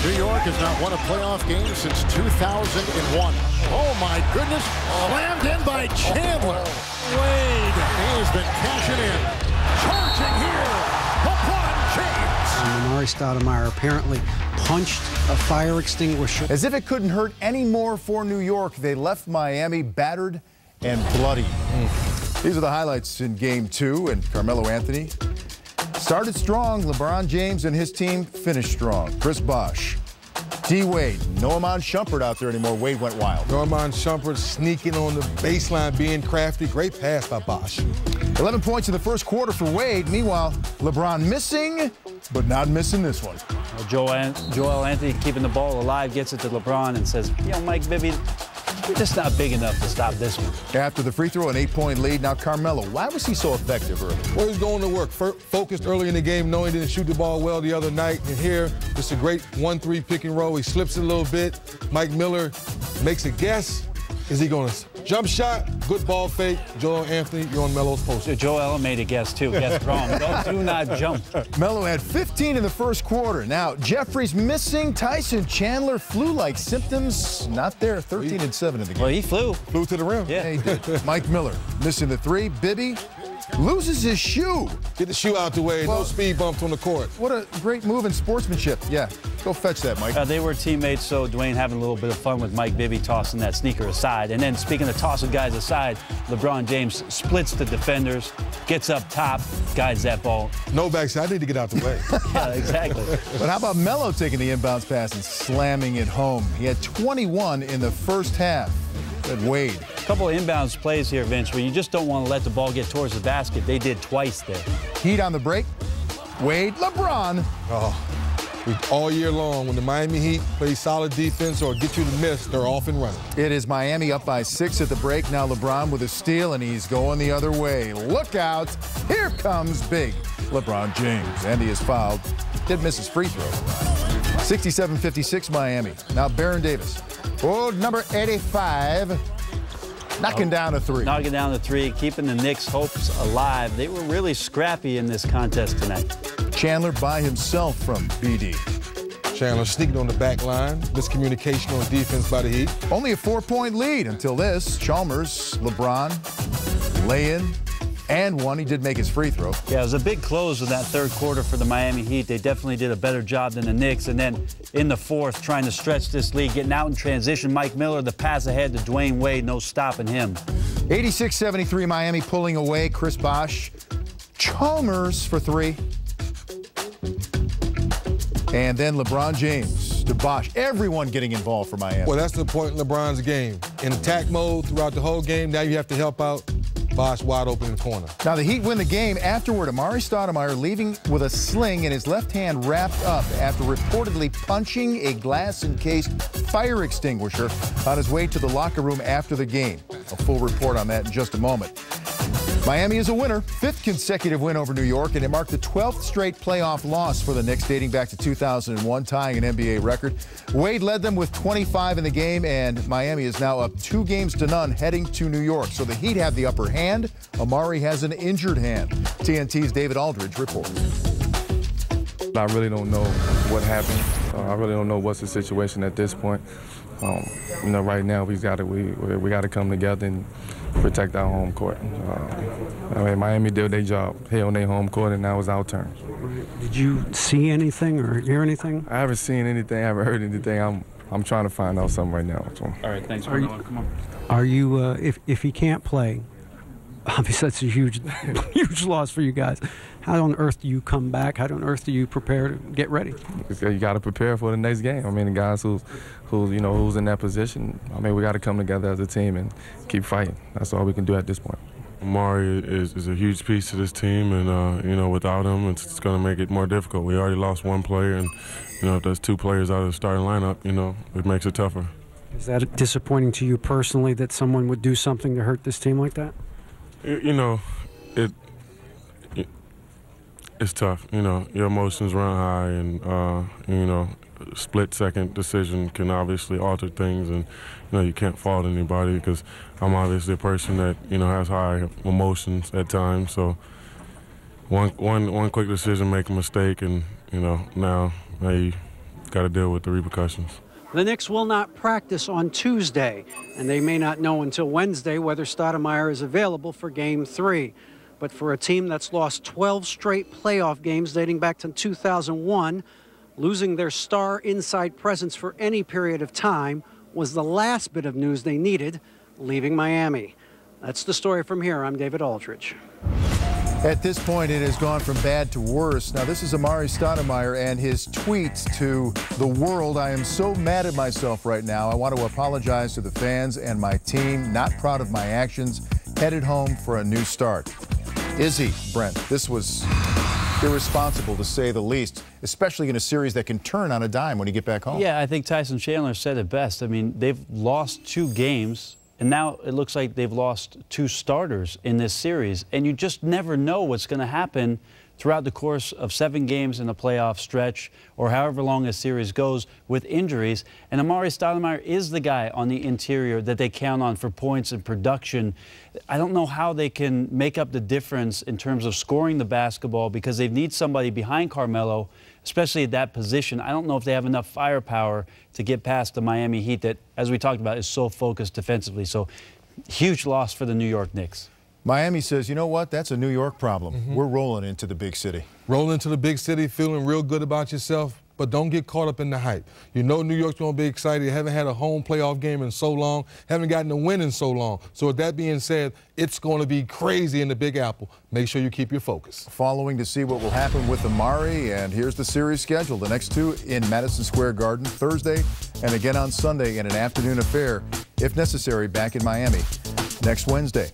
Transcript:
New York has not won a playoff game since 2001. Oh, my goodness. Slammed in by Chandler. Wade. He has been cashing in. Charging here. LeBron James. Amar'e Stoudemire apparently punched a fire extinguisher. As if it couldn't hurt any more for New York, they left Miami battered and bloody. These are the highlights in Game 2, and Carmelo Anthony started strong. LeBron James and his team finished strong. Chris Bosh, D-Wade, no Iman Shumpert out there anymore. Wade went wild. No Iman Shumpert sneaking on the baseline, being crafty. Great pass by Bosh. 11 points in the first quarter for Wade. Meanwhile, LeBron missing, but not missing this one. Joel Anthony keeping the ball alive, gets it to LeBron and says, you know, Mike Bibby, you're just not big enough to stop this one. After the free throw, an 8-point lead. Now Carmelo, why was he so effective early? Well, he's going to work. Focused early in the game, knowing he didn't shoot the ball well the other night. And here, it's a great 1-3 pick and roll. He slips it a little bit. Mike Miller makes a guess. Is he going to jump shot? Good ball fake. Joel Anthony, you're on Melo's post. Joel made a guess, too. Guess wrong. Do not jump. Melo had 15 in the first quarter. Now, Jeffrey's missing. Tyson Chandler flu-like symptoms. Not there. 13-7 in the game. Well, he flew. Flew to the rim. Yeah, he did. Mike Miller missing the three. Bibby loses his shoe. Get the shoe out the way. Well, no speed bumps on the court. What a great move in sportsmanship. Yeah, go fetch that, Mike. They were teammates, so Dwayne having a little bit of fun with Mike Bibby tossing that sneaker aside. And then, speaking of tossing guys aside, LeBron James splits the defenders, gets up top, guides that ball. No backside. I need to get out the way. Yeah, exactly. But how about Melo taking the inbounds pass and slamming it home? He had 21 in the first half. At Wade. A couple of inbounds plays here, Vince, where you just don't want to let the ball get towards the basket. They did twice there. Heat on the break. Wade, LeBron. Oh, all year long, when the Miami Heat play solid defense or get you to miss, they're off and running. It is Miami up by 6 at the break. Now LeBron with a steal, and he's going the other way. Look out. Here comes big LeBron James. And he is fouled. Did miss his free throw. 67-56 Miami. Now Baron Davis. Oh, number 85. Knocking down a three. Knocking down the three, keeping the Knicks' hopes alive. They were really scrappy in this contest tonight. Chandler by himself from BD. Chandler sneaking on the back line. Miscommunication on defense by the Heat. Only a 4-point lead until this. Chalmers, LeBron, lay-in, and one. He did make his free throw. Yeah, it was a big close of that third quarter for the Miami Heat. They definitely did a better job than the Knicks. And then in the fourth, trying to stretch this lead, getting out in transition. Mike Miller, the pass ahead to Dwayne Wade, no stopping him. 86-73 Miami pulling away. Chris Bosh. Chalmers for three. And then LeBron James to Bosh. Everyone getting involved for Miami. Well, that's the point in LeBron's game. In attack mode throughout the whole game, now you have to help out. Bosh wide open in the corner. Now the Heat win the game. Afterward, Amar'e Stoudemire leaving with a sling and his left hand wrapped up after reportedly punching a glass-encased fire extinguisher on his way to the locker room after the game. A full report on that in just a moment. Miami is a winner, 5th consecutive win over New York, and it marked the 12th straight playoff loss for the Knicks dating back to 2001, tying an NBA record. Wade led them with 25 in the game, and Miami is now up 2-0 heading to New York. So the Heat have the upper hand. Amar'e has an injured hand. TNT's David Aldridge reports. I really don't know what happened. I really don't know what's the situation at this point. You know, right now we got to come together and protect our home court. I mean, Miami did their job here on their home court, and now it's our turn. Did you see anything or hear anything? I haven't seen anything. I haven't heard anything. I'm trying to find out something right now. So. All right, thanks, Carmelo. Come on. Are you, if he can't play, obviously that's a huge, huge loss for you guys. How on earth do you come back? How on earth do you prepare to get ready? You got to prepare for the next game. I mean, the guys who's in that position. I mean, we got to come together as a team and keep fighting. That's all we can do at this point. Amar'e is a huge piece to this team, and you know, without him, it's going to make it more difficult. We already lost one player, and you know, if there's 2 players out of the starting lineup, you know, it makes it tougher. Is that disappointing to you personally that someone would do something to hurt this team like that? You know, it's tough. You know, your emotions run high, and you know, split-second decision can obviously alter things, and you know, you can't fault anybody because I'm obviously a person that, you know, has high emotions at times. So one quick decision, make a mistake, and you know, now you got to deal with the repercussions. The Knicks will not practice on Tuesday, and they may not know until Wednesday whether Stoudemire is available for Game 3. But for a team that's lost 12 straight playoff games dating back to 2001, losing their star inside presence for any period of time was the last bit of news they needed, leaving Miami. That's the story from here. I'm David Aldridge. At this point, it has gone from bad to worse. Now, this is Amar'e Stoudemire and his tweet to the world. I am so mad at myself right now. I want to apologize to the fans and my team. Not proud of my actions. Headed home for a new start. Is he, Brent? This was irresponsible, to say the least, especially in a series that can turn on a dime when you get back home. Yeah, I think Tyson Chandler said it best. I mean, they've lost 2 games. And now it looks like they've lost 2 starters in this series. And you just never know what's going to happen throughout the course of 7 games in the playoff stretch or however long a series goes with injuries. And Amar'e Stoudemire is the guy on the interior that they count on for points and production. I don't know how they can make up the difference in terms of scoring the basketball because they need somebody behind Carmelo, especially at that position. I don't know if they have enough firepower to get past the Miami Heat that, as we talked about, is so focused defensively. So huge loss for the New York Knicks. Miami says, you know what, that's a New York problem. We're rolling into the big city. Rolling into the big city, feeling real good about yourself, but don't get caught up in the hype. You know New York's going to be excited. You haven't had a home playoff game in so long, haven't gotten a win in so long. So with that being said, it's going to be crazy in the Big Apple. Make sure you keep your focus. Following to see what will happen with Amar'e, and here's the series schedule. The next 2 in Madison Square Garden Thursday and again on Sunday in an afternoon affair, if necessary, back in Miami next Wednesday.